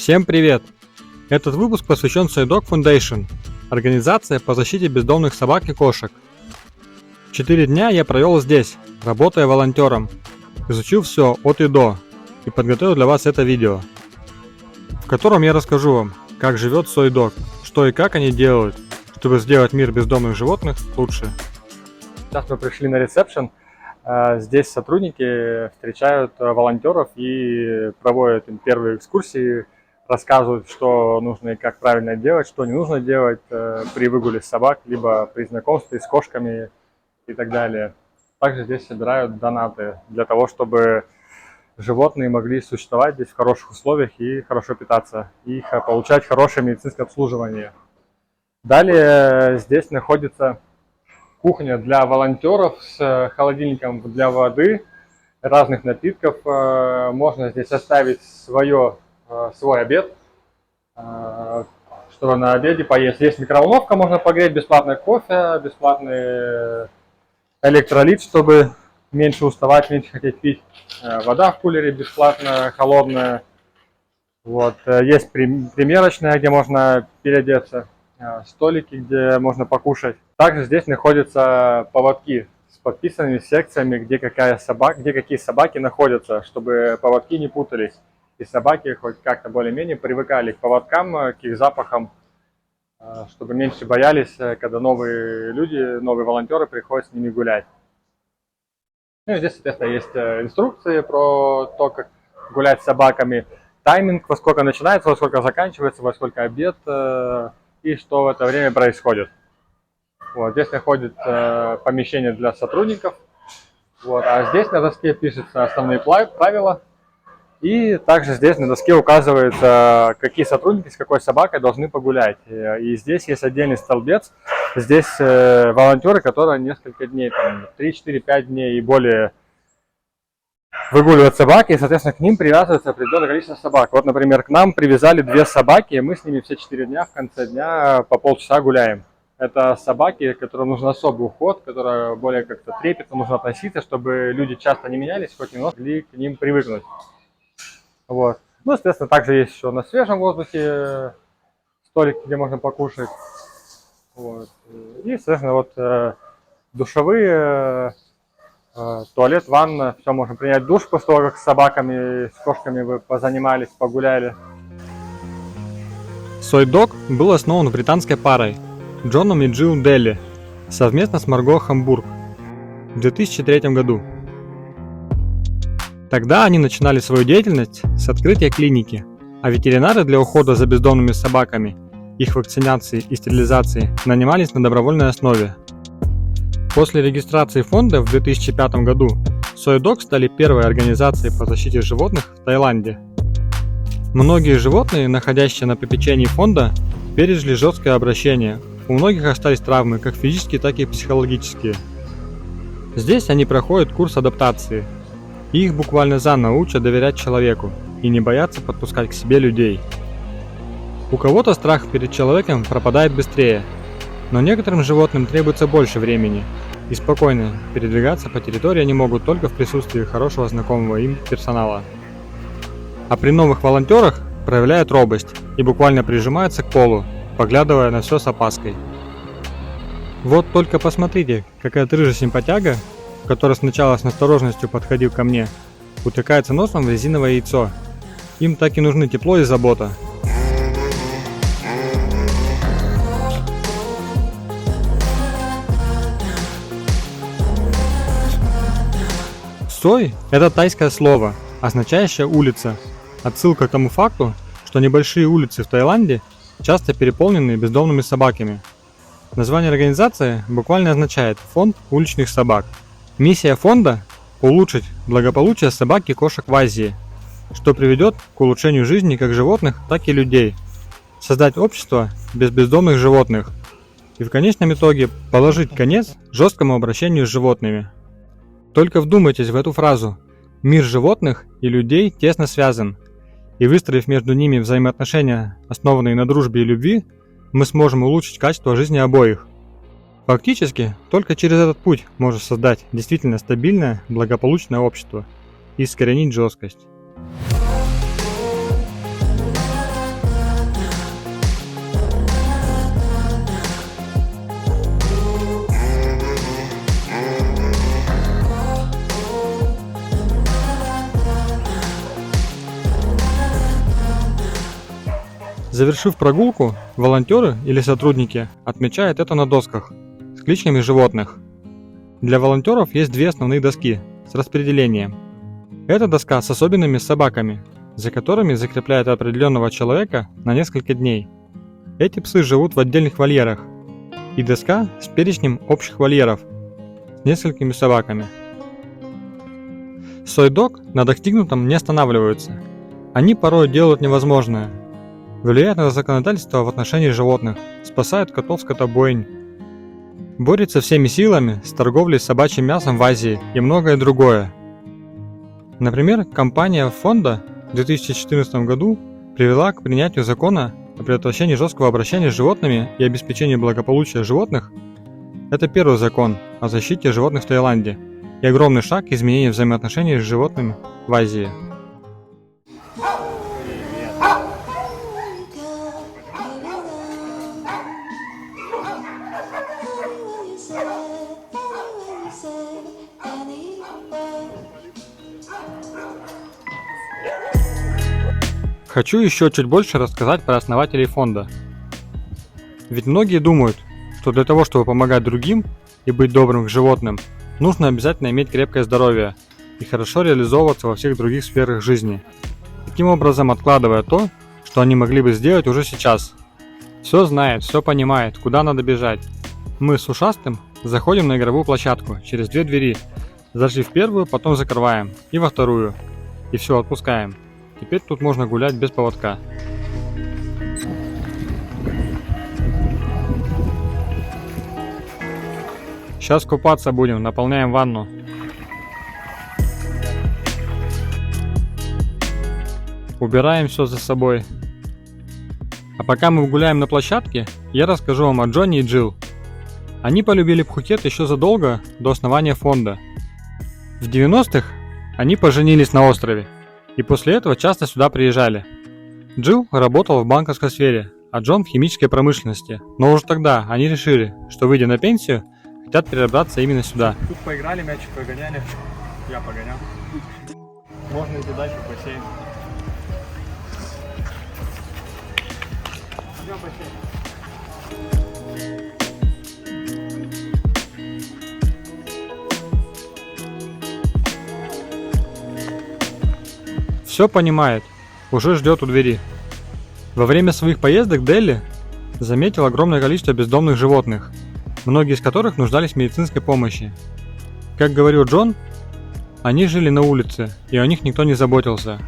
Всем привет! Этот выпуск посвящен Soy Dog Foundation, организация по защите бездомных собак и кошек. 4 дня я провел здесь, работая волонтером, изучил все от и до и подготовил для вас это видео, в котором я расскажу вам, как живет Soy Dog, что и как они делают, чтобы сделать мир бездомных животных лучше. Сейчас мы пришли на ресепшн. Здесь сотрудники встречают волонтеров и проводят им первые экскурсии, рассказывают, что нужно и как правильно делать, что не нужно делать при выгуле собак, либо при знакомстве с кошками и так далее. Также здесь собирают донаты для того, чтобы животные могли существовать здесь в хороших условиях и хорошо питаться, и получать хорошее медицинское обслуживание. Далее здесь находится кухня для волонтеров с холодильником для воды, разных напитков. Можно здесь оставить свой обед, чтобы на обеде поесть. Есть микроволновка, можно погреть, бесплатный кофе, бесплатный электролит, чтобы меньше уставать, меньше хотеть пить. Вода в кулере бесплатная, холодная. Вот. Есть примерочная, где можно переодеться, столики, где можно покушать. Также здесь находятся поводки с подписанными секциями, где какие собаки находятся, чтобы поводки не путались. И собаки хоть как-то более-менее привыкали к поводкам, к их запахам, чтобы меньше боялись, когда новые люди, новые волонтеры приходят с ними гулять. Ну и здесь, соответственно, есть инструкции про то, как гулять с собаками, тайминг, во сколько начинается, во сколько заканчивается, во сколько обед и что в это время происходит. Вот, здесь находится помещение для сотрудников. Вот, а здесь на доске пишутся основные правила. И также здесь на доске указывается, какие сотрудники с какой собакой должны погулять. И здесь есть отдельный столбец. Здесь волонтеры, которые несколько дней, 3-4-5 дней и более выгуливают собаки, и, соответственно, к ним привязывается определенное количество собак. Вот, например, к нам привязали 2 собаки, и мы с ними все 4 дня в конце дня по полчаса гуляем. Это собаки, которым нужен особый уход, которые более как-то трепетно нужно относиться, чтобы люди часто не менялись, хоть немного могли к ним привыкнуть. Вот. Ну, естественно, также есть еще на свежем воздухе столик, где можно покушать. Вот. И, соответственно, вот душевые, туалет, ванна, все, можно принять душ после того, как с собаками, с кошками вы позанимались, погуляли. Soy Dog был основан британской парой Джоном и Джилл Делли совместно с Марго Хамбург в 2003 году. Тогда они начинали свою деятельность с открытия клиники, а ветеринары для ухода за бездомными собаками, их вакцинации и стерилизации нанимались на добровольной основе. После регистрации фонда в 2005 году Soy Dog стали первой организацией по защите животных в Таиланде. Многие животные, находящиеся на попечении фонда, пережили жесткое обращение. У многих остались травмы, как физические, так и психологические. Здесь они проходят курс адаптации. И их буквально заново учат доверять человеку и не бояться подпускать к себе людей. У кого-то страх перед человеком пропадает быстрее, но некоторым животным требуется больше времени, и спокойно передвигаться по территории они могут только в присутствии хорошего знакомого им персонала. А при новых волонтерах проявляют робость и буквально прижимаются к полу, поглядывая на все с опаской. Вот только посмотрите, какая рыжая симпатяга, который сначала с настороженностью подходил ко мне, утыкается носом в резиновое яйцо. Им так и нужны тепло и забота. Сой – это тайское слово, означающее улица. Отсылка к тому факту, что небольшие улицы в Таиланде часто переполнены бездомными собаками. Название организации буквально означает «Фонд уличных собак». Миссия фонда – улучшить благополучие собак и кошек в Азии, что приведет к улучшению жизни как животных, так и людей, создать общество без бездомных животных и в конечном итоге положить конец жесткому обращению с животными. Только вдумайтесь в эту фразу: мир животных и людей тесно связан, и выстроив между ними взаимоотношения, основанные на дружбе и любви, мы сможем улучшить качество жизни обоих. Фактически, только через этот путь можно создать действительно стабильное, благополучное общество и искоренить жесткость. Завершив прогулку, волонтеры или сотрудники отмечают это на досках с кличками животных. Для волонтеров есть две основные доски с распределением. Это доска с особенными собаками, за которыми закрепляют определенного человека на несколько дней. Эти псы живут в отдельных вольерах. И доска с перечнем общих вольеров с несколькими собаками. Сойдог на достигнутом не останавливаются. Они порой делают невозможное. Влияют на законодательство в отношении животных, спасают котов с скотобоинь, борются всеми силами с торговлей собачьим мясом в Азии и многое другое. Например, кампания фонда в 2014 году привела к принятию закона о предотвращении жесткого обращения с животными и обеспечении благополучия животных. Это первый закон о защите животных в Таиланде и огромный шаг к изменению взаимоотношений с животными в Азии. Хочу еще чуть больше рассказать про основателей фонда. Ведь многие думают, что для того, чтобы помогать другим и быть добрым к животным, нужно обязательно иметь крепкое здоровье и хорошо реализовываться во всех других сферах жизни, таким образом откладывая то, что они могли бы сделать уже сейчас. Все знает, все понимает, куда надо бежать. Мы с ушастым заходим на игровую площадку через две двери, зашли в первую, потом закрываем, и во вторую, и все, отпускаем. Теперь тут можно гулять без поводка. Сейчас купаться будем, наполняем ванну. Убираем все за собой. А пока мы гуляем на площадке, я расскажу вам о Джонни и Джилл. Они полюбили Пхукет еще задолго до основания фонда. В 90-х они поженились на острове. И после этого часто сюда приезжали. Джилл работал в банковской сфере, а Джон в химической промышленности. Но уже тогда они решили, что выйдя на пенсию, хотят перебраться именно сюда. Тут поиграли, мячик погоняли. Я погонял. Можно идти дальше в бассейн. Идем в бассейн. Все понимает, уже ждет у двери. Во время своих поездок Делли заметил огромное количество бездомных животных, многие из которых нуждались в медицинской помощи. Как говорил Джон, они жили на улице, и о них никто не заботился.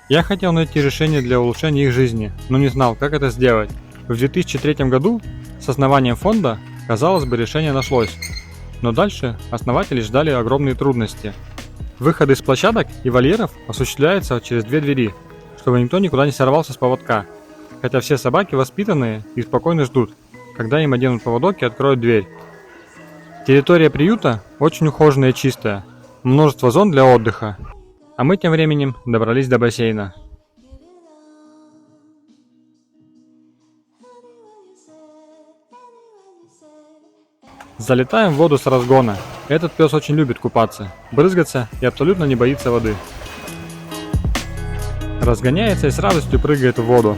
Я хотел найти решение для улучшения их жизни, но не знал, как это сделать. В 2003 году с основанием фонда, казалось бы, решение нашлось. Но дальше основатели ждали огромные трудности. Выходы из площадок и вольеров осуществляются через две двери, чтобы никто никуда не сорвался с поводка, хотя все собаки воспитанные и спокойно ждут, когда им оденут поводок и откроют дверь. Территория приюта очень ухоженная и чистая, множество зон для отдыха, а мы тем временем добрались до бассейна. Залетаем в воду с разгона. Этот пес очень любит купаться, брызгаться и абсолютно не боится воды. Разгоняется и с радостью прыгает в воду.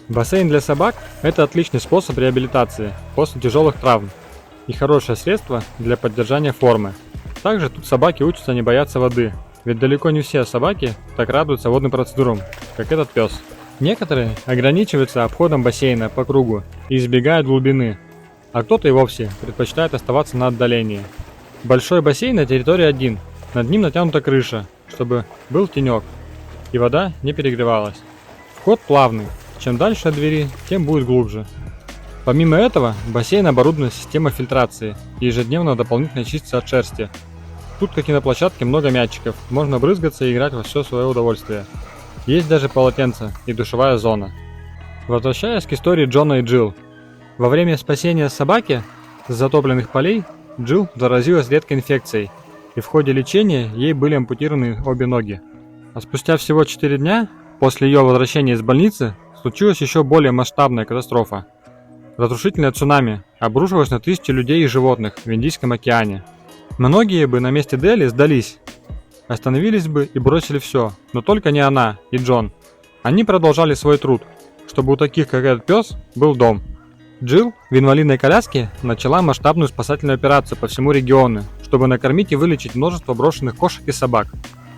Бассейн для собак – это отличный способ реабилитации после тяжелых травм и хорошее средство для поддержания формы. Также тут собаки учатся не бояться воды, ведь далеко не все собаки так радуются водным процедурам, как этот пес. Некоторые ограничиваются обходом бассейна по кругу и избегают глубины, а кто-то и вовсе предпочитает оставаться на отдалении. Большой бассейн на территории один, над ним натянута крыша, чтобы был тенек, и вода не перегревалась. Вход плавный, чем дальше от двери, тем будет глубже. Помимо этого, бассейн оборудован системой фильтрации и ежедневно дополнительно чистится от шерсти. Тут, как и на площадке, много мячиков, можно брызгаться и играть во все свое удовольствие. Есть даже полотенце и душевая зона. Возвращаясь к истории Джона и Джилл. Во время спасения собаки с затопленных полей Джилл заразилась редкой инфекцией, и в ходе лечения ей были ампутированы обе ноги. А спустя всего 4 дня после ее возвращения из больницы случилась еще более масштабная катастрофа. Разрушительное цунами обрушилось на тысячи людей и животных в Индийском океане. Многие бы на месте Дели сдались остановились бы и бросили все, но только не она и Джон. Они продолжали свой труд, чтобы у таких, как этот пес, был дом. Джилл в инвалидной коляске начала масштабную спасательную операцию по всему региону, чтобы накормить и вылечить множество брошенных кошек и собак.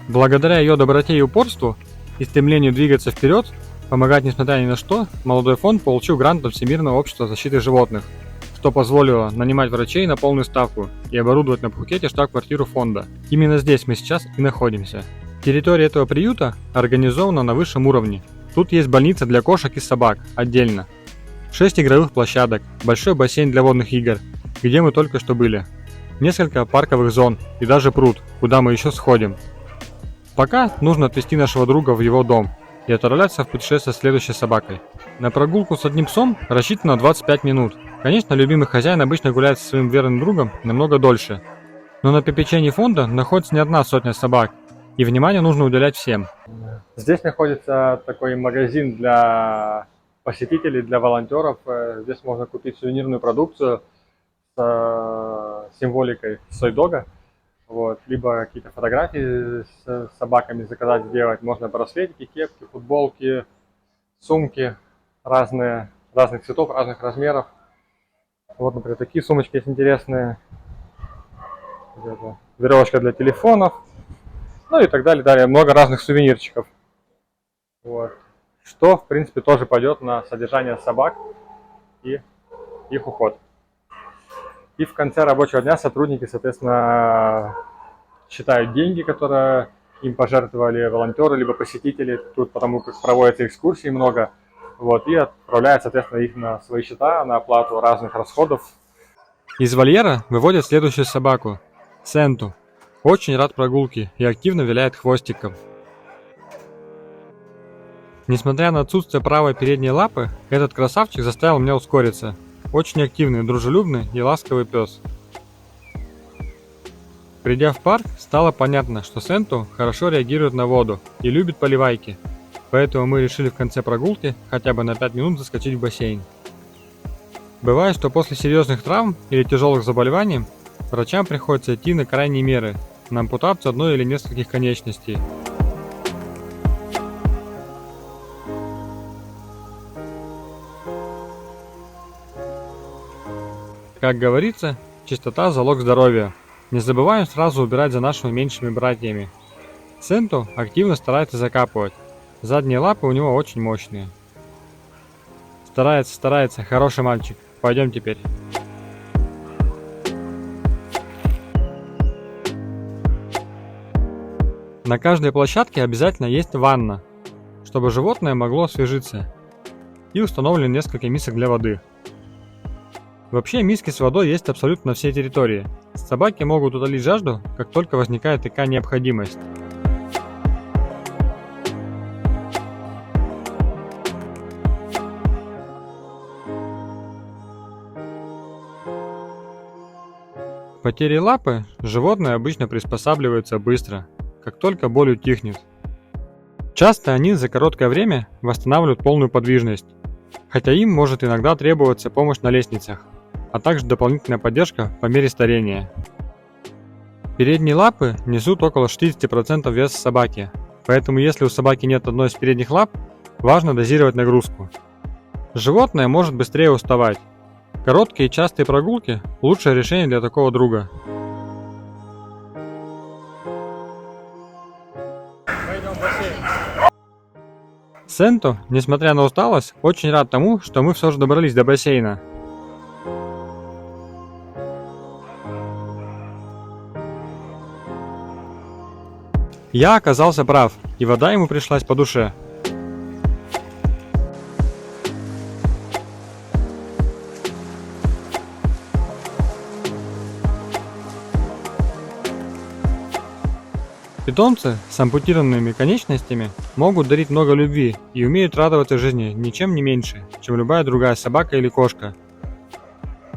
Благодаря ее доброте и упорству и стремлению двигаться вперед, помогать несмотря ни на что, молодой фонд получил грант от Всемирного общества защиты животных, что позволило нанимать врачей на полную ставку и оборудовать на Пхукете штаб-квартиру фонда. Именно здесь мы сейчас и находимся. Территория этого приюта организована на высшем уровне. Тут есть больница для кошек и собак отдельно, 6 игровых площадок, большой бассейн для водных игр, где мы только что были, несколько парковых зон и даже пруд, куда мы еще сходим. Пока нужно отвезти нашего друга в его дом и отправляться в путешествие с следующей собакой. На прогулку с одним псом рассчитано 25 минут. Конечно, любимый хозяин обычно гуляет со своим верным другом намного дольше. Но на попечении фонда находится не одна сотня собак, и внимание нужно уделять всем. Здесь находится такой магазин для посетителей, для волонтеров. Здесь можно купить сувенирную продукцию с символикой сойдога. Вот. Либо какие-то фотографии с собаками заказать, сделать. Можно браслетики, кепки, футболки, сумки разных цветов, разных размеров. Вот, например, такие сумочки есть интересные. Веревочка для телефонов. Ну и так далее, далее. Много разных сувенирчиков. Вот. Что, в принципе, тоже пойдет на содержание собак и их уход. И в конце рабочего дня сотрудники, соответственно, считают деньги, которые им пожертвовали волонтеры, либо посетители, тут потому как проводятся экскурсии много. Вот, и отправляют, соответственно, их на свои счета, на оплату разных расходов. Из вольера выводят следующую собаку – Сенту. Очень рад прогулке и активно виляет хвостиком. Несмотря на отсутствие правой передней лапы, этот красавчик заставил меня ускориться. Очень активный, дружелюбный и ласковый пес. Придя в парк, стало понятно, что Сенту хорошо реагирует на воду и любит поливайки. Поэтому мы решили в конце прогулки хотя бы на 5 минут заскочить в бассейн. Бывает, что после серьезных травм или тяжелых заболеваний врачам приходится идти на крайние меры, на ампутацию одной или нескольких конечностей. Как говорится, чистота – залог здоровья. Не забываем сразу убирать за нашими меньшими братьями. Сенту активно старается закапывать. Задние лапы у него очень мощные. Старается, хороший мальчик. Пойдем теперь. На каждой площадке обязательно есть ванна, чтобы животное могло освежиться. И установлено несколько мисок для воды. Вообще миски с водой есть абсолютно на всей территории. Собаки могут утолить жажду, как только возникает такая необходимость. К потере лапы животное обычно приспосабливается быстро, как только боль утихнет. Часто они за короткое время восстанавливают полную подвижность, хотя им может иногда требоваться помощь на лестницах, а также дополнительная поддержка по мере старения. Передние лапы несут около 60% веса собаки, поэтому если у собаки нет одной из передних лап, важно дозировать нагрузку. Животное может быстрее уставать. Короткие и частые прогулки – лучшее решение для такого друга. Сенту, несмотря на усталость, очень рад тому, что мы все же добрались до бассейна. Я оказался прав, и вода ему пришлась по душе. Питомцы с ампутированными конечностями могут дарить много любви и умеют радоваться жизни ничем не меньше, чем любая другая собака или кошка.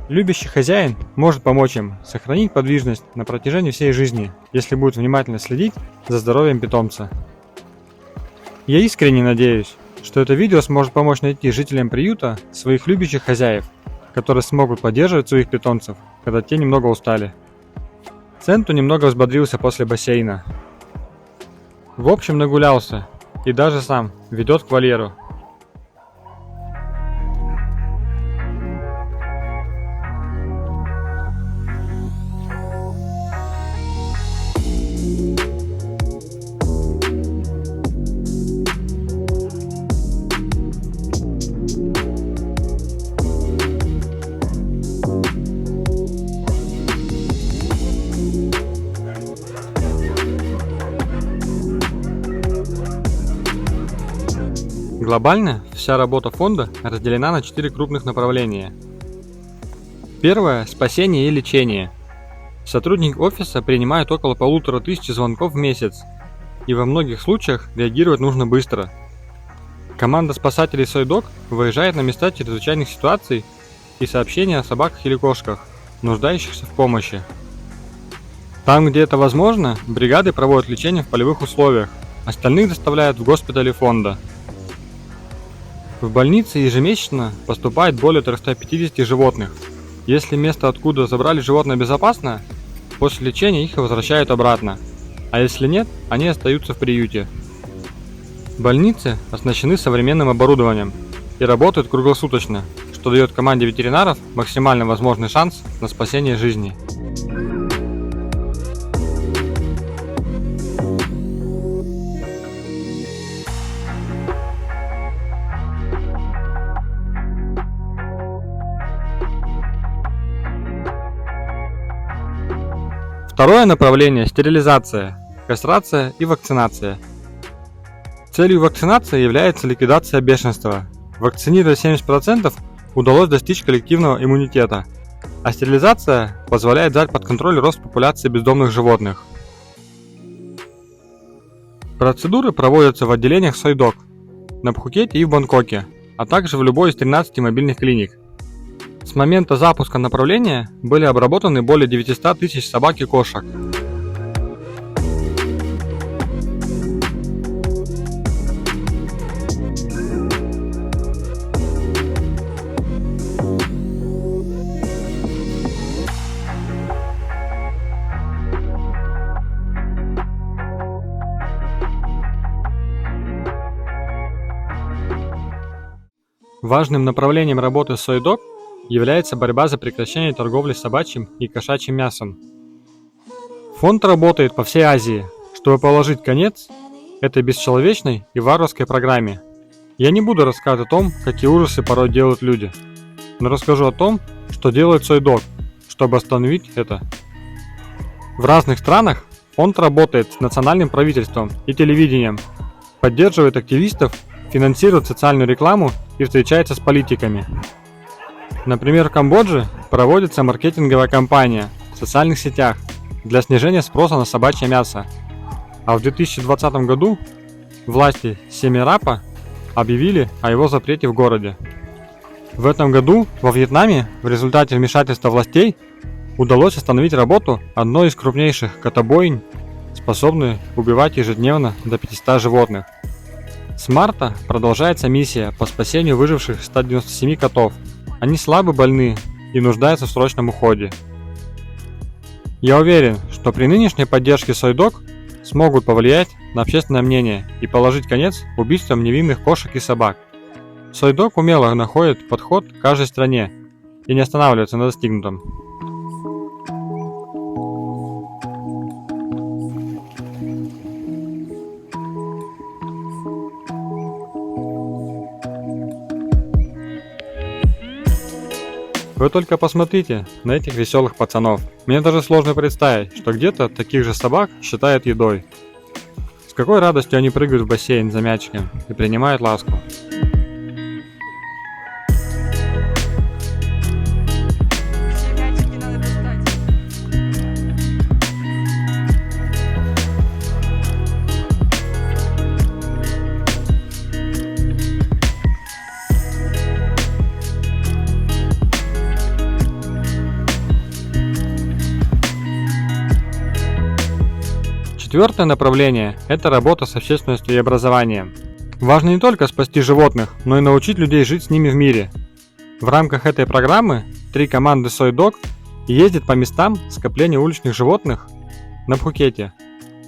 Любящий хозяин может помочь им сохранить подвижность на протяжении всей жизни, если будет внимательно следить за здоровьем питомца. Я искренне надеюсь, что это видео сможет помочь найти жителям приюта своих любящих хозяев, которые смогут поддерживать своих питомцев, когда те немного устали. Сенту немного взбодрился после бассейна. В общем, нагулялся и даже сам ведет к вольеру. Глобально вся работа фонда разделена на 4 крупных направления. Первое – спасение и лечение. Сотрудники офиса принимают около 1500 звонков в месяц, и во многих случаях реагировать нужно быстро. Команда спасателей SoyDog выезжает на места чрезвычайных ситуаций и сообщения о собаках или кошках, нуждающихся в помощи. Там, где это возможно, бригады проводят лечение в полевых условиях, остальных доставляют в госпитали фонда. В больнице ежемесячно поступает более 350 животных. Если место, откуда забрали животное, безопасно, после лечения их возвращают обратно, а если нет, они остаются в приюте. Больницы оснащены современным оборудованием и работают круглосуточно, что дает команде ветеринаров максимально возможный шанс на спасение жизни. Второе направление – стерилизация, кастрация и вакцинация. Целью вакцинации является ликвидация бешенства. Вакцинируя 70%, удалось достичь коллективного иммунитета, а стерилизация позволяет взять под контроль рост популяции бездомных животных. Процедуры проводятся в отделениях SoyDog на Пхукете и в Бангкоке, а также в любой из 13 мобильных клиник. С момента запуска направления были обработаны более 900 тысяч собак и кошек. Важным направлением работы SoyDog является борьба за прекращение торговли собачьим и кошачьим мясом. Фонд работает по всей Азии, чтобы положить конец этой бесчеловечной и варварской программе. Я не буду рассказывать о том, какие ужасы порой делают люди, но расскажу о том, что делает SoyDog, чтобы остановить это. В разных странах фонд работает с национальным правительством и телевидением, поддерживает активистов, финансирует социальную рекламу и встречается с политиками. Например, в Камбодже проводится маркетинговая кампания в социальных сетях для снижения спроса на собачье мясо, а в 2020 году власти Семирапа объявили о его запрете в городе. В этом году во Вьетнаме в результате вмешательства властей удалось остановить работу одной из крупнейших котобойн, способной убивать ежедневно до 500 животных. С марта продолжается миссия по спасению выживших 197 котов. Они слабо больны и нуждаются в срочном уходе. Я уверен, что при нынешней поддержке SoyDog смогут повлиять на общественное мнение и положить конец убийствам невинных кошек и собак. SoyDog умело находит подход к каждой стране и не останавливается на достигнутом. Вы только посмотрите на этих веселых пацанов. Мне даже сложно представить, что где-то таких же собак считают едой. С какой радостью они прыгают в бассейн за мячиком и принимают ласку. Четвертое направление – это работа с общественностью и образованием. Важно не только спасти животных, но и научить людей жить с ними в мире. В рамках этой программы 3 команды SoyDog ездят по местам скопления уличных животных на Пхукете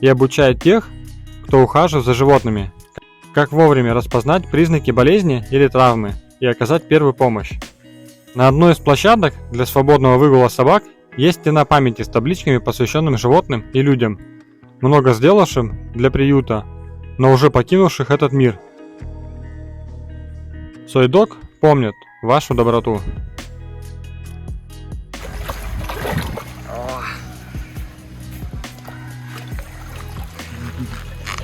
и обучают тех, кто ухаживает за животными, как вовремя распознать признаки болезни или травмы и оказать первую помощь. На одной из площадок для свободного выгула собак есть стена памяти с табличками, посвященным животным и людям, много сделавшим для приюта, но уже покинувших этот мир. Сойдог помнит вашу доброту.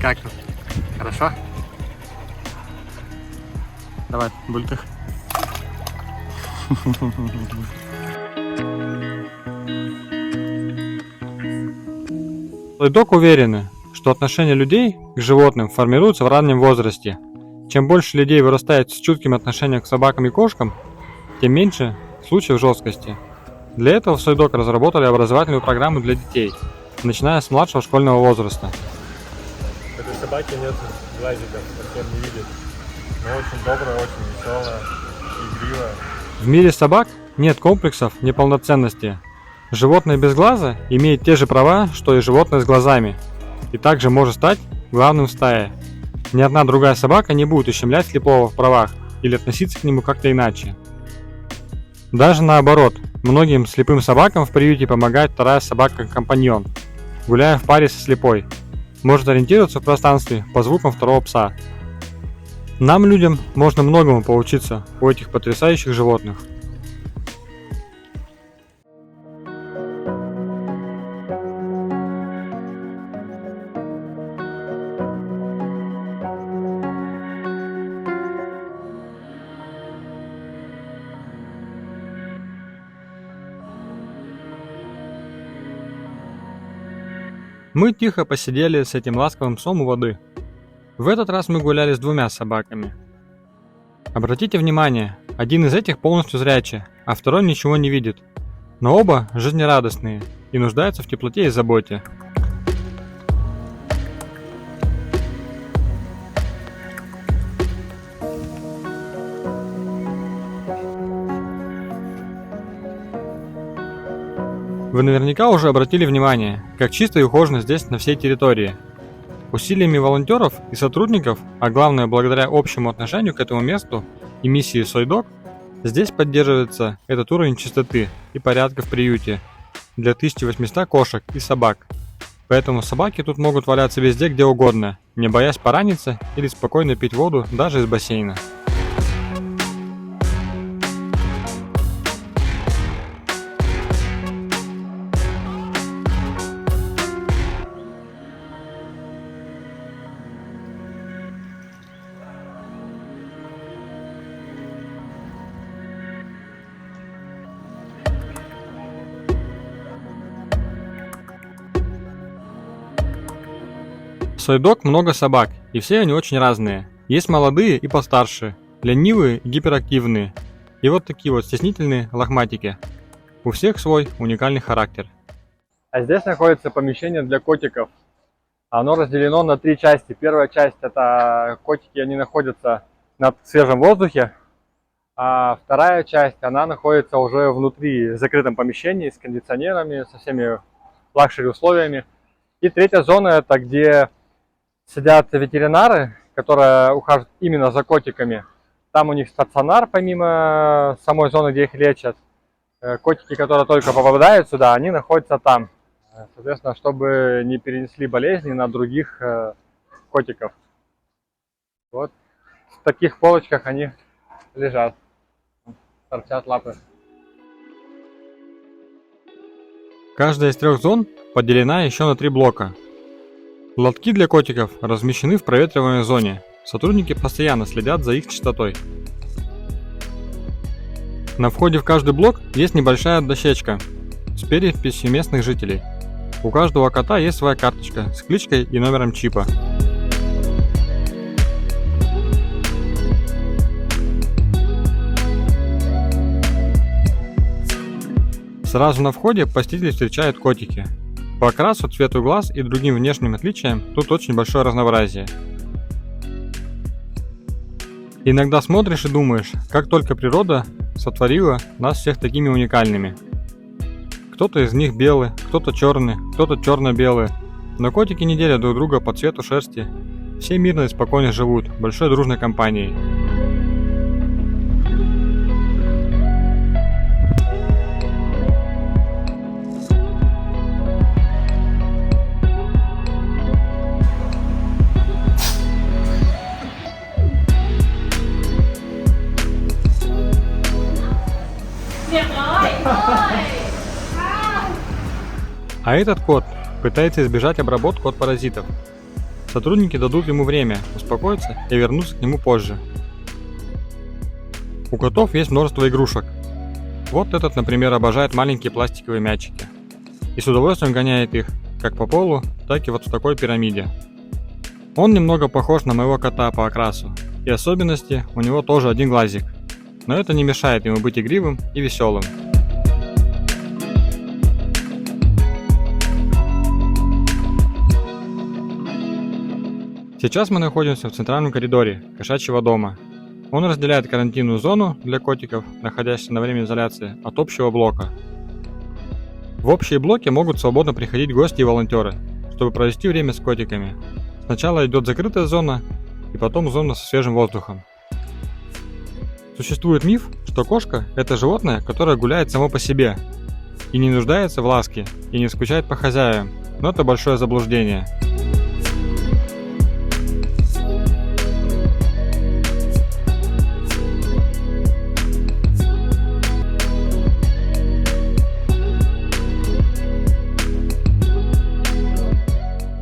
Как тут? Хорошо? Давай, бультых. Сойдог уверены, что отношение людей к животным формируется в раннем возрасте. Чем больше людей вырастает с чутким отношением к собакам и кошкам, тем меньше случаев жесткости. Для этого в Сойдог разработали образовательную программу для детей, начиная с младшего школьного возраста. Этой собаки нет глазиков, совсем не видит. Но очень добрая, очень веселая, игривая. В мире собак нет комплексов неполноценности. Животное без глаза имеет те же права, что и животное с глазами, и также может стать главным в стае. Ни одна другая собака не будет ущемлять слепого в правах или относиться к нему как-то иначе. Даже наоборот, многим слепым собакам в приюте помогает вторая собака-компаньон, гуляя в паре со слепой. Может ориентироваться в пространстве по звукам второго пса. Нам, людям, можно многому поучиться у этих потрясающих животных. Мы тихо посидели с этим ласковым псом у воды. В этот раз мы гуляли с двумя собаками. Обратите внимание, один из этих полностью зрячий, а второй ничего не видит. Но оба жизнерадостные и нуждаются в теплоте и заботе. Вы наверняка уже обратили внимание, как чисто и ухожено здесь на всей территории. Усилиями волонтеров и сотрудников, а главное благодаря общему отношению к этому месту и миссии Сойдог, здесь поддерживается этот уровень чистоты и порядка в приюте для 1800 кошек и собак. Поэтому собаки тут могут валяться везде где угодно, не боясь пораниться или спокойно пить воду даже из бассейна. В Сойдог много собак, и все они очень разные. Есть молодые и постарше, ленивые и гиперактивные, и вот такие вот стеснительные лохматики. У всех свой уникальный характер. А здесь находится помещение для котиков. Оно разделено на 3 части. Первая часть — это котики, они находятся на свежем воздухе. А вторая часть, она находится уже внутри, в закрытом помещении с кондиционерами, со всеми лакшери условиями. И третья зона — это где сидят ветеринары, которые ухаживают именно за котиками. Там у них стационар, помимо самой зоны, где их лечат. Котики, которые только попадают сюда, они находятся там. Соответственно, чтобы не перенесли болезни на других котиков. Вот в таких полочках они лежат. Торчат лапы. Каждая из 3 зон поделена еще на 3 блока. Лотки для котиков размещены в проветриваемой зоне. Сотрудники постоянно следят за их чистотой. На входе в каждый блок есть небольшая дощечка с переписью местных жителей. У каждого кота есть своя карточка с кличкой и номером чипа. Сразу на входе посетителей встречают котики. По окрасу, цвету глаз и другим внешним отличиям тут очень большое разнообразие. Иногда смотришь и думаешь, как только природа сотворила нас всех такими уникальными. Кто-то из них белый, кто-то черный, кто-то черно-белый, Но котики не делят друг друга по цвету шерсти. Все мирно и спокойно живут, большой дружной компанией. А этот кот пытается избежать обработку от паразитов. Сотрудники дадут ему время успокоиться и вернуться к нему позже. У котов есть множество игрушек. Вот этот, например, обожает маленькие пластиковые мячики. И с удовольствием гоняет их как по полу, так и вот в такой пирамиде. Он немного похож на моего кота по окрасу. И особенности у него тоже один глазик. Но это не мешает ему быть игривым и веселым. Сейчас мы находимся в центральном коридоре кошачьего дома. Он разделяет карантинную зону для котиков, находящихся на время изоляции, от общего блока. В общие блоки могут свободно приходить гости и волонтеры, чтобы провести время с котиками. Сначала идет закрытая зона, и потом зона со свежим воздухом. Существует миф, что кошка – это животное, которое гуляет само по себе, и не нуждается в ласке, и не скучает по хозяевам, но это большое заблуждение.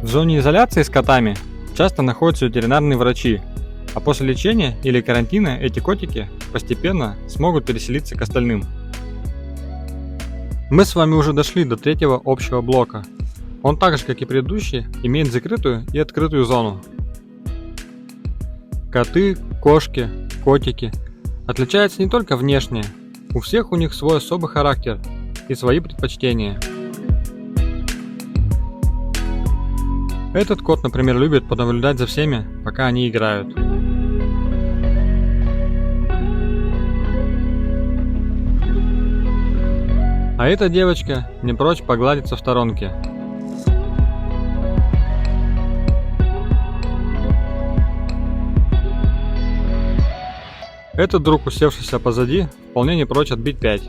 В зоне изоляции с котами часто находятся ветеринарные врачи, а после лечения или карантина эти котики постепенно смогут переселиться к остальным. Мы с вами уже дошли до третьего общего блока. Он так же, как и предыдущий, имеет закрытую и открытую зону. Коты, кошки, котики отличаются не только внешне, у всех у них свой особый характер и свои предпочтения. Этот кот, например, любит понаблюдать за всеми, пока они играют. А эта девочка не прочь погладиться в сторонке. Этот друг, усевшийся позади, вполне не прочь отбить 5.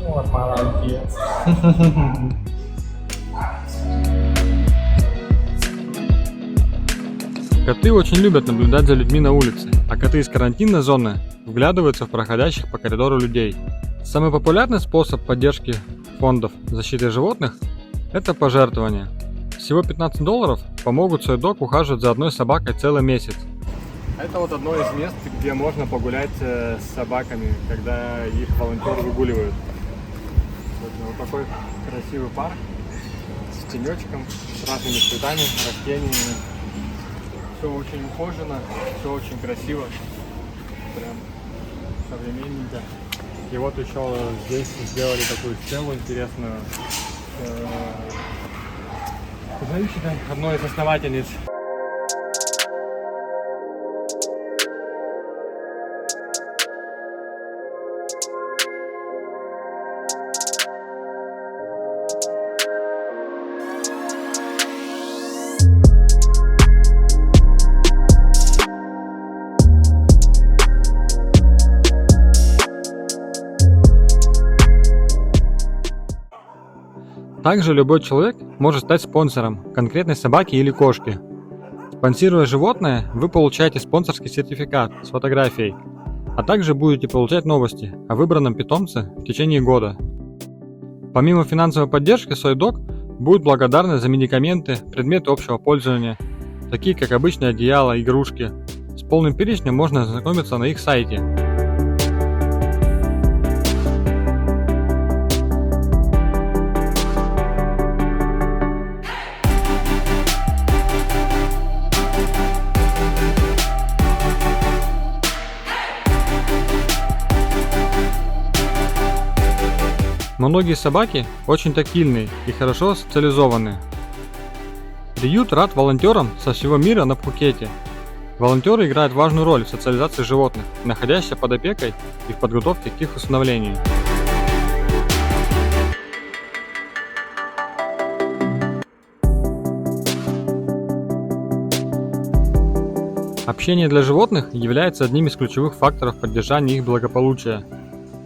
Вот молодец. Коты очень любят наблюдать за людьми на улице, а коты из карантинной зоны вглядываются в проходящих по коридору людей. Самый популярный способ поддержки фондов защиты животных – это пожертвования. Всего $15 помогут Сойдог ухаживать за одной собакой целый месяц. Это вот одно из мест, где можно погулять с собаками, когда их волонтеры выгуливают. Вот такой красивый парк с тенечком, с разными цветами, растениями. Все очень ухожено, все очень красиво, прям современненько. И вот еще здесь сделали такую стелу интересную. Женщина, одной из основательниц. Также любой человек может стать спонсором конкретной собаки или кошки. Спонсируя животное, вы получаете спонсорский сертификат с фотографией, а также будете получать новости о выбранном питомце в течение года. Помимо финансовой поддержки, Сойдог будет благодарны за медикаменты, предметы общего пользования, такие как обычные одеяла, игрушки. С полным перечнем можно ознакомиться на их сайте. Многие собаки очень тактильные и хорошо социализованы. Приют рад волонтерам со всего мира на Пхукете. Волонтеры играют важную роль в социализации животных, находящихся под опекой и в подготовке к их усыновлению. Общение для животных является одним из ключевых факторов поддержания их благополучия.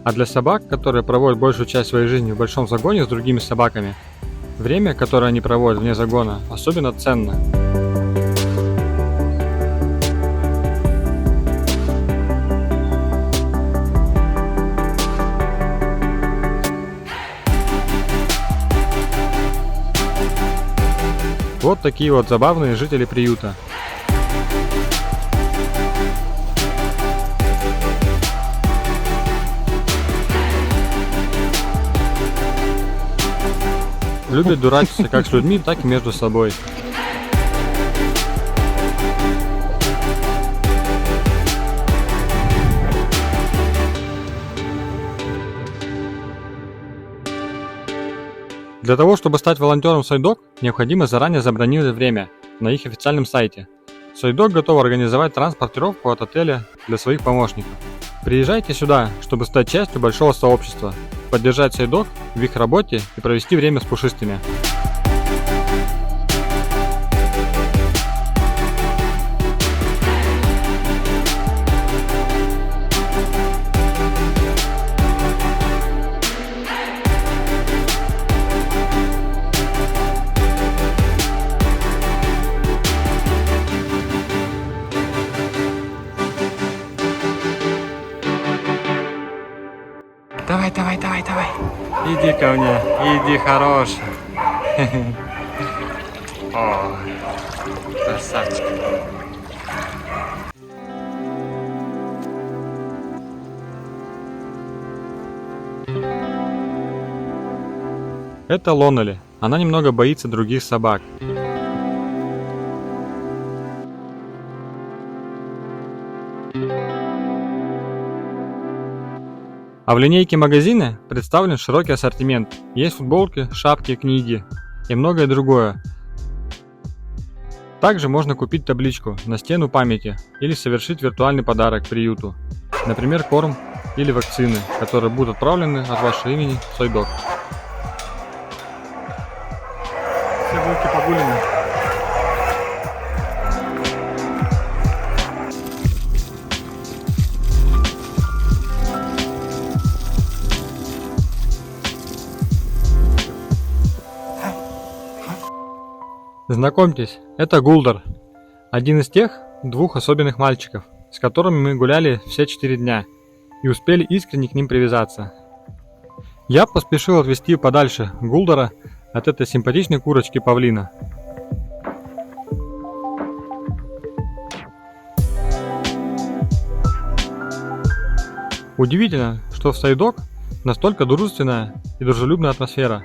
А для собак, которые проводят большую часть своей жизни в большом загоне с другими собаками, время, которое они проводят вне загона, особенно ценно. Вот такие вот забавные жители приюта. Любят дурачиться как с людьми, так и между собой. Для того, чтобы стать волонтером Soydog, необходимо заранее забронировать время на их официальном сайте. Soydog готов организовать транспортировку от отеля для своих помощников. Приезжайте сюда, чтобы стать частью большого сообщества, поддержать Soydog в их работе и провести время с пушистыми. Давай, давай, давай, давай. Иди ко мне, иди, хороший. О, красавчик. Это Лонели. Она немного боится других собак. А в линейке магазина представлен широкий ассортимент. Есть футболки, шапки, книги и многое другое. Также можно купить табличку на стену памяти или совершить виртуальный подарок приюту. Например, корм или вакцины, которые будут отправлены от вашего имени в Soydog. Все булки погулены. Знакомьтесь, это Гулдар, один из тех двух особенных мальчиков, с которыми мы гуляли все 4 дня и успели искренне к ним привязаться. Я поспешил отвести подальше Гулдара от этой симпатичной курочки павлина. Удивительно, что в Soydog настолько дружественная и дружелюбная атмосфера,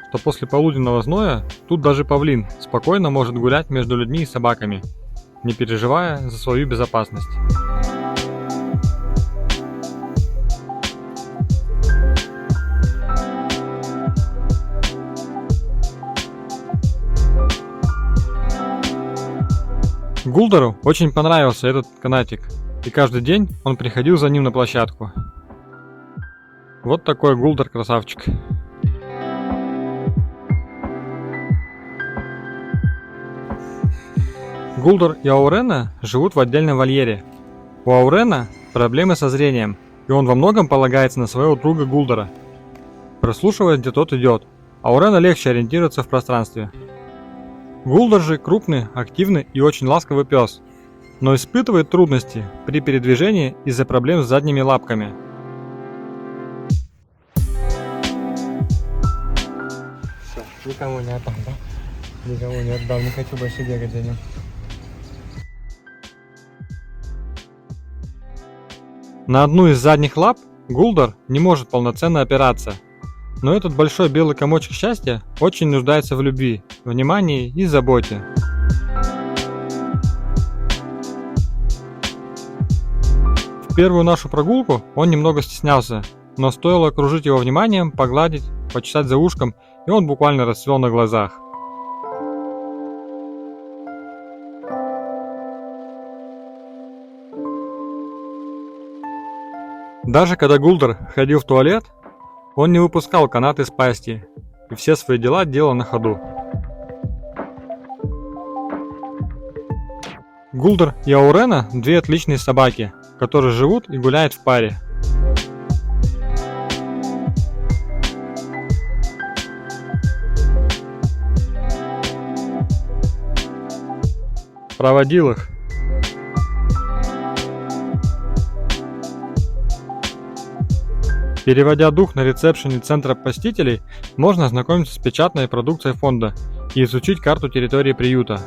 что после полуденного зноя тут даже павлин спокойно может гулять между людьми и собаками, не переживая за свою безопасность. Гулдару очень понравился этот канатик, и каждый день он приходил за ним на площадку. Вот такой Гулдар красавчик. Гулдар и Аурена живут в отдельном вольере. У Аурена проблемы со зрением, и он во многом полагается на своего друга Гулдара, прослушивая, где тот идет. Аурена легче ориентироваться в пространстве. Гулдар же крупный, активный и очень ласковый пес, но испытывает трудности при передвижении из-за проблем с задними лапками. Все, никому не отдам, да? Никому не отдам, не хочу больше бегать за ним. На одну из задних лап Гулдар не может полноценно опираться, но этот большой белый комочек счастья очень нуждается в любви, внимании и заботе. В первую нашу прогулку он немного стеснялся, но стоило окружить его вниманием, погладить, почесать за ушком, и он буквально расцвел на глазах. Даже когда Гулдер ходил в туалет, он не выпускал канат из пасти и все свои дела делал на ходу. Гулдер и Аурена – две отличные собаки, которые живут и гуляют в паре. Проводил их. Переводя дух на ресепшене Центра посетителей, можно ознакомиться с печатной продукцией фонда и изучить карту территории приюта.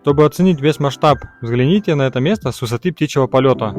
Чтобы оценить весь масштаб, взгляните на это место с высоты птичьего полета.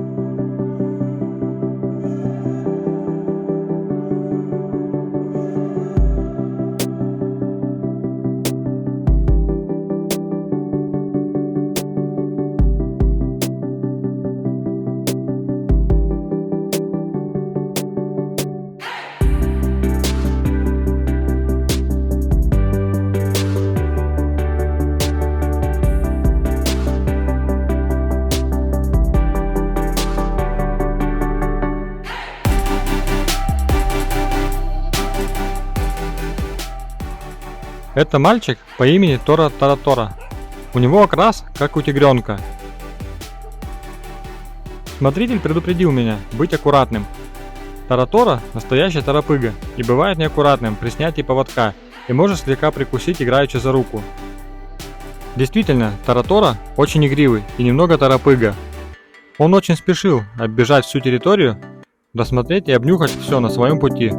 Это мальчик по имени Тора Таратора. У него окрас, как у тигренка. Смотритель предупредил меня быть аккуратным. Таратора – настоящая торопыга и бывает неаккуратным при снятии поводка и может слегка прикусить играючи за руку. Действительно, Таратора очень игривый и немного торопыга. Он очень спешил оббежать всю территорию, досмотреть и обнюхать все на своем пути.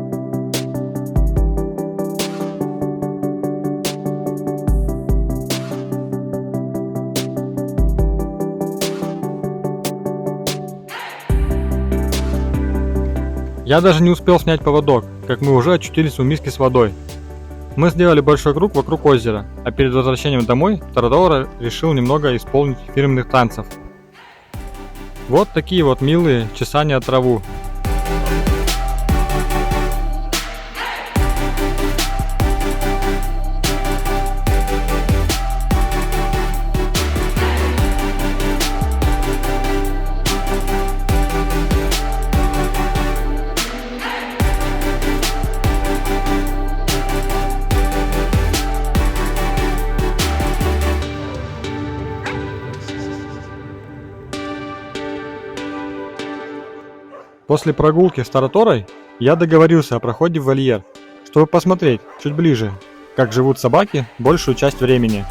Я даже не успел снять поводок, как мы уже очутились у миски с водой. Мы сделали большой круг вокруг озера, а перед возвращением домой Таратора решил немного исполнить фирменных танцев. Вот такие вот милые чесания траву. После прогулки с Тараторой я договорился о проходе в вольер, чтобы посмотреть чуть ближе, как живут собаки большую часть времени.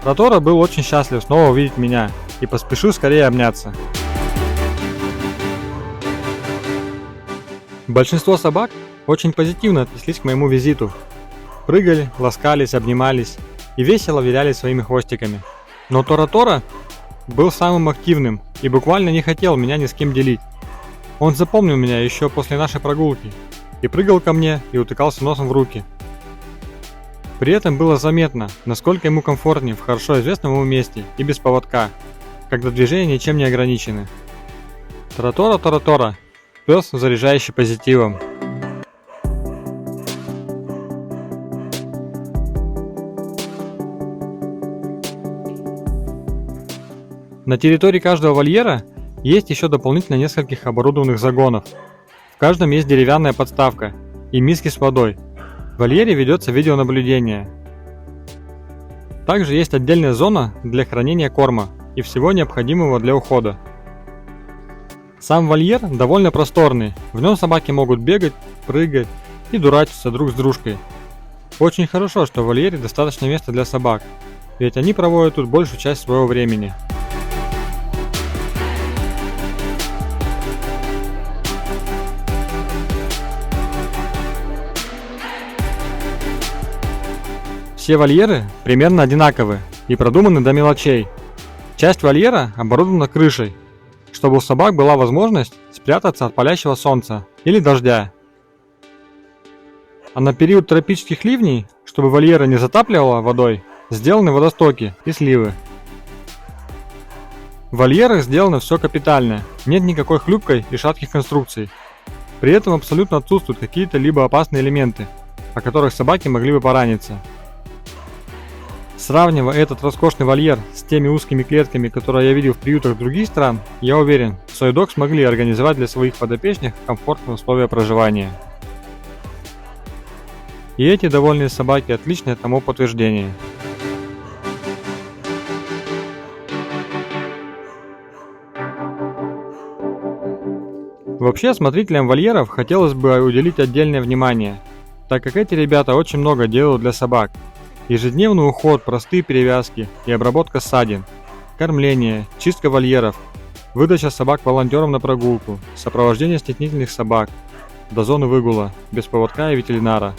Таратора был очень счастлив снова увидеть меня и поспешил скорее обняться. Большинство собак очень позитивно отнеслись к моему визиту. Прыгали, ласкались, обнимались и весело виляли своими хвостиками. Но Таратора был самым активным и буквально не хотел меня ни с кем делить. Он запомнил меня еще после нашей прогулки и прыгал ко мне и утыкался носом в руки. При этом было заметно, насколько ему комфортнее в хорошо известном ему месте и без поводка, когда движения ничем не ограничены. Таратора, пес, заряжающий позитивом. На территории каждого вольера есть еще дополнительно нескольких оборудованных загонов. В каждом есть деревянная подставка и миски с водой. В вольере ведется видеонаблюдение. Также есть отдельная зона для хранения корма и всего необходимого для ухода. Сам вольер довольно просторный, в нем собаки могут бегать, прыгать и дурачиться друг с дружкой. Очень хорошо, что в вольере достаточно места для собак, ведь они проводят тут большую часть своего времени. Все вольеры примерно одинаковы и продуманы до мелочей. Часть вольера оборудована крышей, чтобы у собак была возможность спрятаться от палящего солнца или дождя. А на период тропических ливней чтобы вольеры не затапливало водой, сделаны водостоки и сливы. В вольерах сделано все капитально, нет никакой хлюпкой и шатких конструкций. При этом абсолютно отсутствуют какие-то либо опасные элементы, о которых собаки могли бы пораниться. Сравнивая этот роскошный вольер с теми узкими клетками, которые я видел в приютах других стран, я уверен, Soy Dog смогли организовать для своих подопечных комфортные условия проживания. И эти довольные собаки отличное тому подтверждение. Вообще, смотрителям вольеров хотелось бы уделить отдельное внимание, так как эти ребята очень много делают для собак. Ежедневный уход, простые перевязки и обработка ссадин, кормление, чистка вольеров, выдача собак волонтерам на прогулку, сопровождение стеснительных собак, до зоны выгула, без поводка и ветеринара.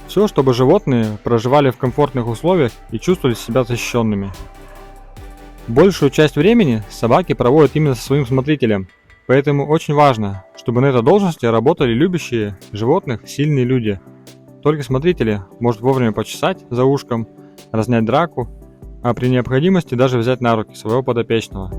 Все, чтобы животные проживали в комфортных условиях и чувствовали себя защищенными. Большую часть времени собаки проводят именно со своим смотрителем, поэтому очень важно, чтобы на этой должности работали любящие животных сильные люди. Только смотрители может вовремя почесать за ушком, разнять драку, а при необходимости даже взять на руки своего подопечного.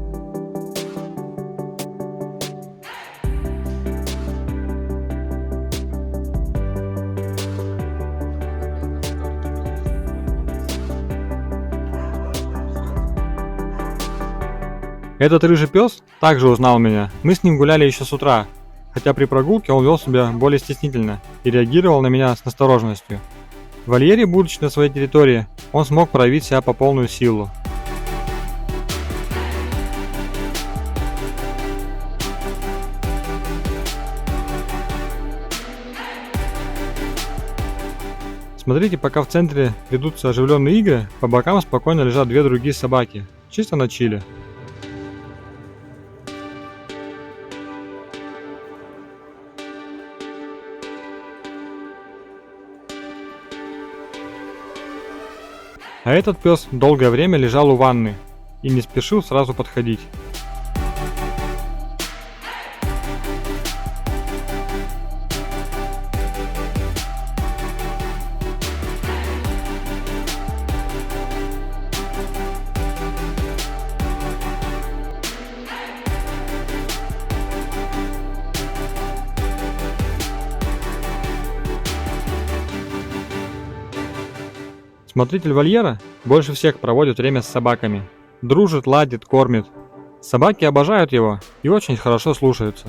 Этот рыжий пес также узнал меня. Мы с ним гуляли еще с утра, хотя при прогулке он вел себя более стеснительно и реагировал на меня с настороженностью. В вольере, будучи на своей территории, он смог проявить себя по полную силу. Смотрите, пока в центре ведутся оживленные игры, по бокам спокойно лежат две другие собаки, чисто на чиле. А этот пес долгое время лежал у ванны и не спешил сразу подходить. Смотритель вольера больше всех проводит время с собаками. Дружит, ладит, кормит. Собаки обожают его и очень хорошо слушаются.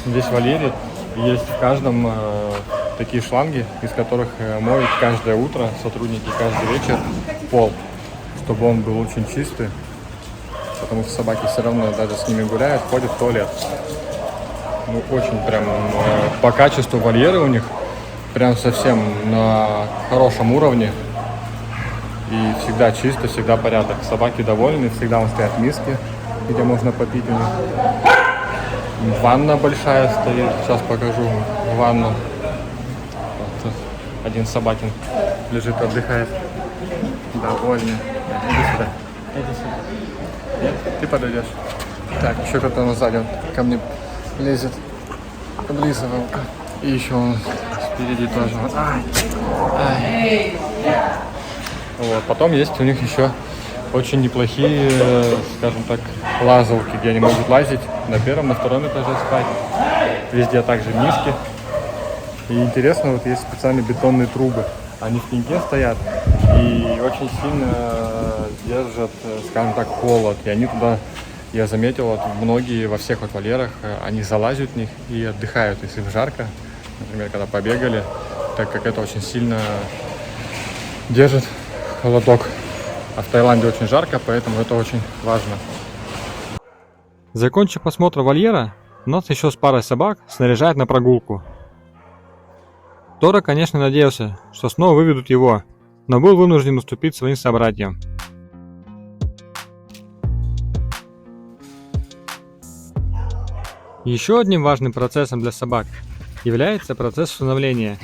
Здесь в вольере есть в каждом такие шланги, из которых моют каждое утро сотрудники, каждый вечер пол, чтобы он был очень чистый, потому что собаки все равно даже с ними гуляют, ходят в туалет. Ну, очень прям по качеству вольеры у них прям совсем на хорошем уровне. И всегда чисто, всегда порядок. Собаки довольны, всегда вон стоят миски, где можно попить у них. Ванна большая стоит, сейчас покажу ванну. Вот один собакин лежит, отдыхает. Довольный. Иди сюда. Иди сюда. Нет? Ты подойдешь. Так, еще кто-то на сзади ко мне лезет. Облизывалка. И еще он спереди тоже. Ай. Ай. Вот. Потом есть у них еще очень неплохие, скажем так, лазалки, где они могут лазить на первом, на втором этаже спать. Везде также миски. И интересно, вот есть специальные бетонные трубы. Они в пеньке стоят и очень сильно держат, скажем так, холод. И они туда, я заметил, вот многие во всех вот вольерах, они залазят в них и отдыхают, если им жарко. Например, когда побегали, так как это очень сильно держит холодок. А в Таиланде очень жарко, поэтому это очень важно. Закончив осмотр вольера, нас еще с парой собак снаряжают на прогулку. Торо, конечно, надеялся, что снова выведут его, но был вынужден уступить своим собратьям. Еще одним важным процессом для собак является процесс усыновления.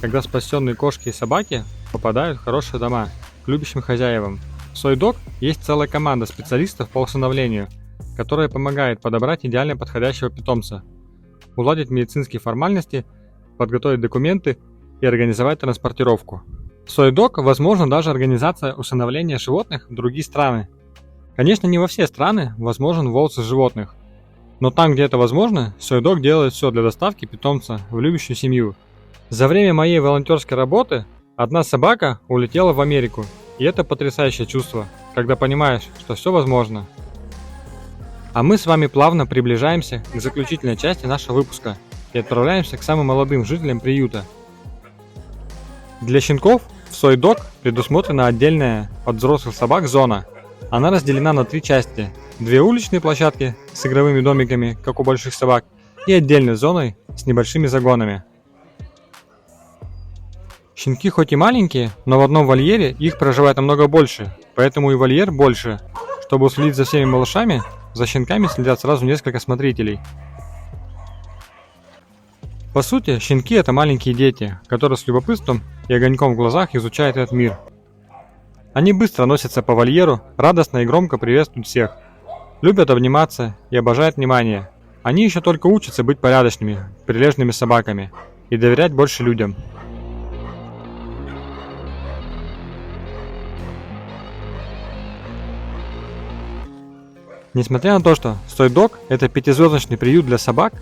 когда спасенные кошки и собаки попадают в хорошие дома, к любящим хозяевам. В Soy Dog есть целая команда специалистов по усыновлению, которая помогает подобрать идеально подходящего питомца, уладить медицинские формальности, подготовить документы и организовать транспортировку. В Soy Dog возможна даже организация усыновления животных в другие страны. Конечно, не во все страны возможен ввоз животных, но там, где это возможно, Soy Dog делает все для доставки питомца в любящую семью. За время моей волонтерской работы одна собака улетела в Америку, и это потрясающее чувство, когда понимаешь, что все возможно. А мы с вами плавно приближаемся к заключительной части нашего выпуска и отправляемся к самым молодым жителям приюта. Для щенков в Soy Dog предусмотрена отдельная от взрослых собак зона. Она разделена на 3 части. 2 уличные площадки с игровыми домиками, как у больших собак, и отдельной зоной с небольшими загонами. Щенки хоть и маленькие, но в одном вольере их проживает намного больше, поэтому и вольер больше. Чтобы уследить за всеми малышами, за щенками следят сразу несколько смотрителей. По сути, щенки — это маленькие дети, которые с любопытством и огоньком в глазах изучают этот мир. Они быстро носятся по вольеру, радостно и громко приветствуют всех. Любят обниматься и обожают внимание. Они еще только учатся быть порядочными, прилежными собаками и доверять больше людям. Несмотря на то, что Soy Dog — это 5-звездочный приют для собак,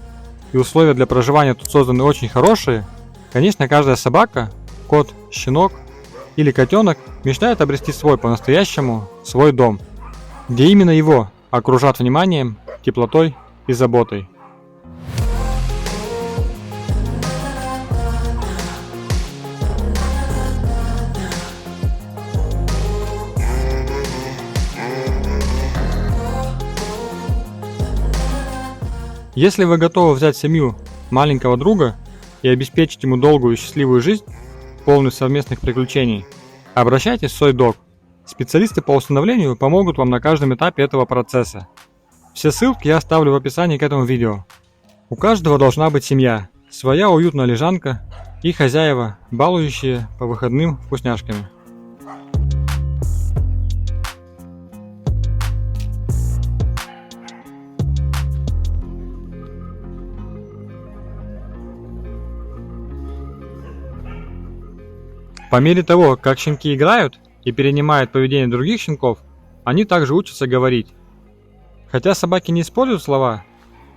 и условия для проживания тут созданы очень хорошие, конечно, каждая собака, кот, щенок или котенок мечтает обрести свой по-настоящему свой дом, где именно его окружат вниманием, теплотой и заботой. Если вы готовы взять в семью маленького друга и обеспечить ему долгую и счастливую жизнь, полную совместных приключений, обращайтесь в Soy Dog. Специалисты по усыновлению помогут вам на каждом этапе этого процесса. Все ссылки я оставлю в описании к этому видео. У каждого должна быть семья, своя уютная лежанка и хозяева, балующие по выходным вкусняшками. По мере того, как щенки играют и перенимают поведение других щенков, они также учатся говорить. Хотя собаки не используют слова,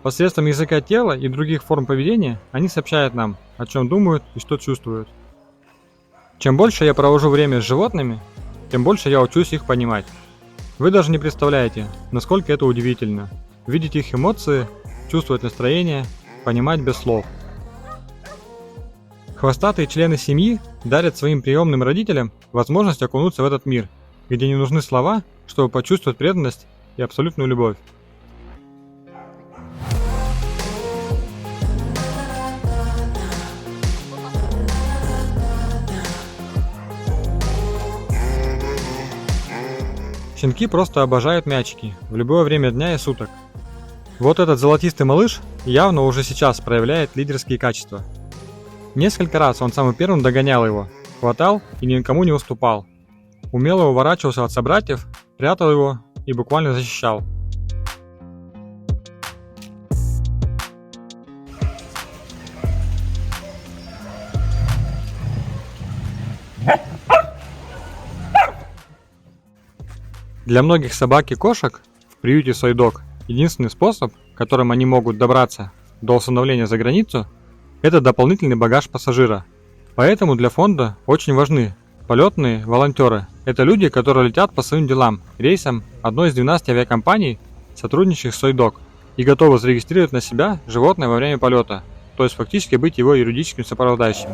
посредством языка тела и других форм поведения они сообщают нам, о чем думают и что чувствуют. Чем больше я провожу время с животными, тем больше я учусь их понимать. Вы даже не представляете, насколько это удивительно. Видеть их эмоции, чувствовать настроение, понимать без слов. Хвостатые члены семьи дарят своим приемным родителям возможность окунуться в этот мир, где не нужны слова, чтобы почувствовать преданность и абсолютную любовь. Щенки просто обожают мячики в любое время дня и суток. Вот этот золотистый малыш явно уже сейчас проявляет лидерские качества. Несколько раз он самым первым догонял его, хватал и никому не уступал. Умело уворачивался от собратьев, прятал его и буквально защищал. Для многих собак и кошек в приюте Soy Dog единственный способ, которым они могут добраться до усыновления за границу, это дополнительный багаж пассажира. Поэтому для фонда очень важны полетные волонтеры. Это люди, которые летят по своим делам, рейсам одной из 12 авиакомпаний, сотрудничающих с Soy Dog, и готовы зарегистрировать на себя животное во время полета, то есть фактически быть его юридическим сопровождающим.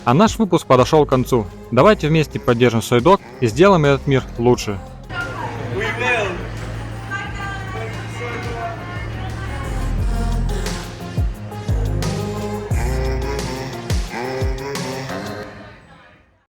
А наш выпуск подошел к концу. Давайте вместе поддержим Soy Dog и сделаем этот мир лучше.